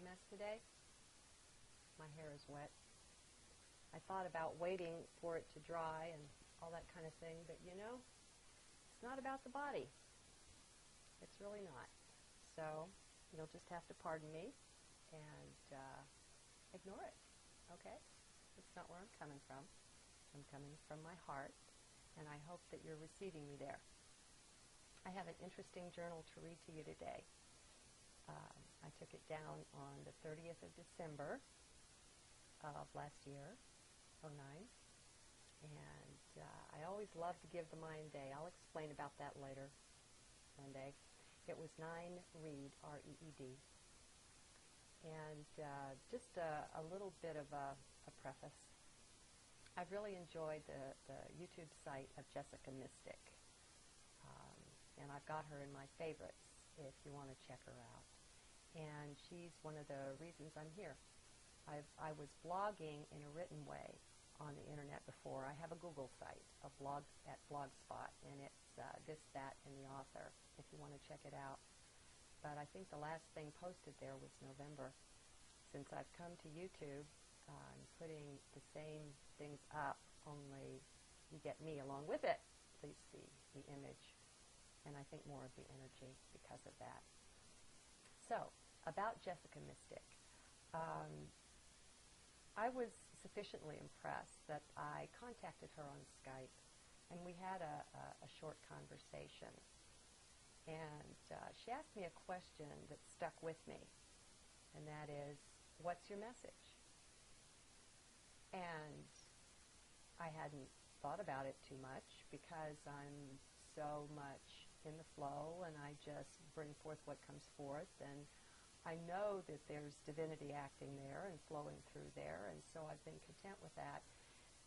mess today? My hair is wet. I thought about waiting for it to dry and all that kind of thing, but you know, it's not about the body. It's really not. So you'll just have to pardon me and ignore it, okay? It's not where I'm coming from. I'm coming from my heart, and I hope that you're receiving me there. I have an interesting journal to read to you today. I took it down on the 30th of December of last year, '09, and I always love to give the Mayan day. I'll explain about that later one day. It was 9 Reed, R-E-E-D, and just a little bit of a preface. I've really enjoyed the YouTube site of Jessica Mystic, and I've got her in my favorites if you want to check her out. And she's one of the reasons I'm here. I was blogging in a written way on the internet before. I have a Google site, a blog at Blogspot, and it's this, that, and the author, if you want to check it out. But I think the last thing posted there was November. Since I've come to YouTube, I'm putting the same things up, only you get me along with it. Please see the image, and I think more of the energy because of that. So, about Jessica Mystic. I was sufficiently impressed that I contacted her on Skype, and we had a short conversation. And she asked me a question that stuck with me, and that is, what's your message? And I hadn't thought about it too much because I'm so much in the flow, and I just bring forth what comes forth, and I know that there's divinity acting there and flowing through there, and so I've been content with that.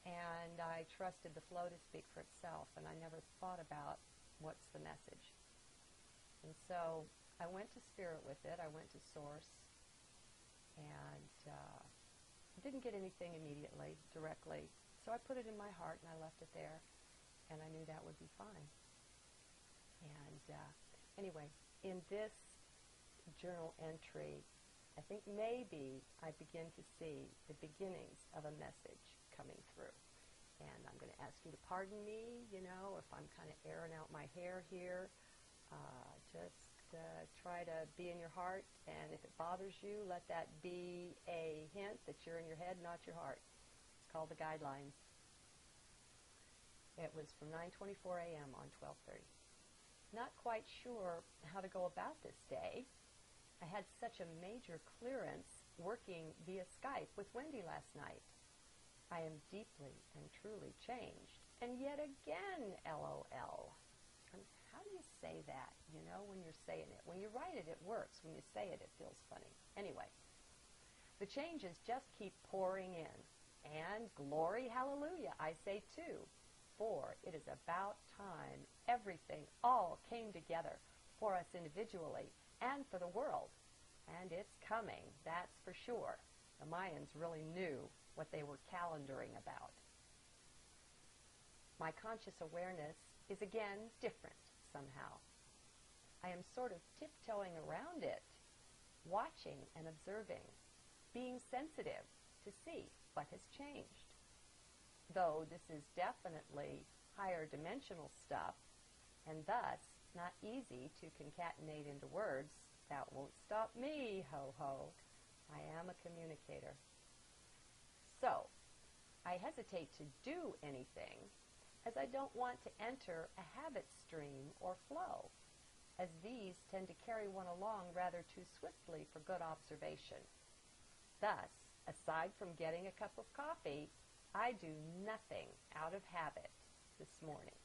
And I trusted the flow to speak for itself, and I never thought about what's the message. And so I went to Spirit with it. I went to Source, and didn't get anything immediately, directly. So I put it in my heart, and I left it there, and I knew that would be fine. And anyway, in this journal entry, I think maybe I begin to see the beginnings of a message coming through. And I'm going to ask you to pardon me, you know, if I'm kind of airing out my hair here. Just try to be in your heart, and if it bothers you, let that be a hint that you're in your head, not your heart. It's called the guidelines. It was from 9:24 a.m. on 12/30. Not quite sure how to go about this day. I had such a major clearance working via Skype with Wendy last night. I am deeply and truly changed. And yet again, LOL. How do you say that, you know, when you're saying it? When you write it, it works. When you say it, it feels funny. Anyway, the changes just keep pouring in. And glory, hallelujah, I say too. For it is about time everything all came together for us individually and for the world. And it's coming, that's for sure. The Mayans really knew what they were calendaring about. My conscious awareness is again different somehow. I am sort of tiptoeing around it, watching and observing, being sensitive to see what has changed. Though this is definitely higher dimensional stuff, and thus not easy to concatenate into words, that won't stop me, ho-ho. I am a communicator. So, I hesitate to do anything, as I don't want to enter a habit stream or flow, as these tend to carry one along rather too swiftly for good observation. Thus, aside from getting a cup of coffee, I do nothing out of habit this morning.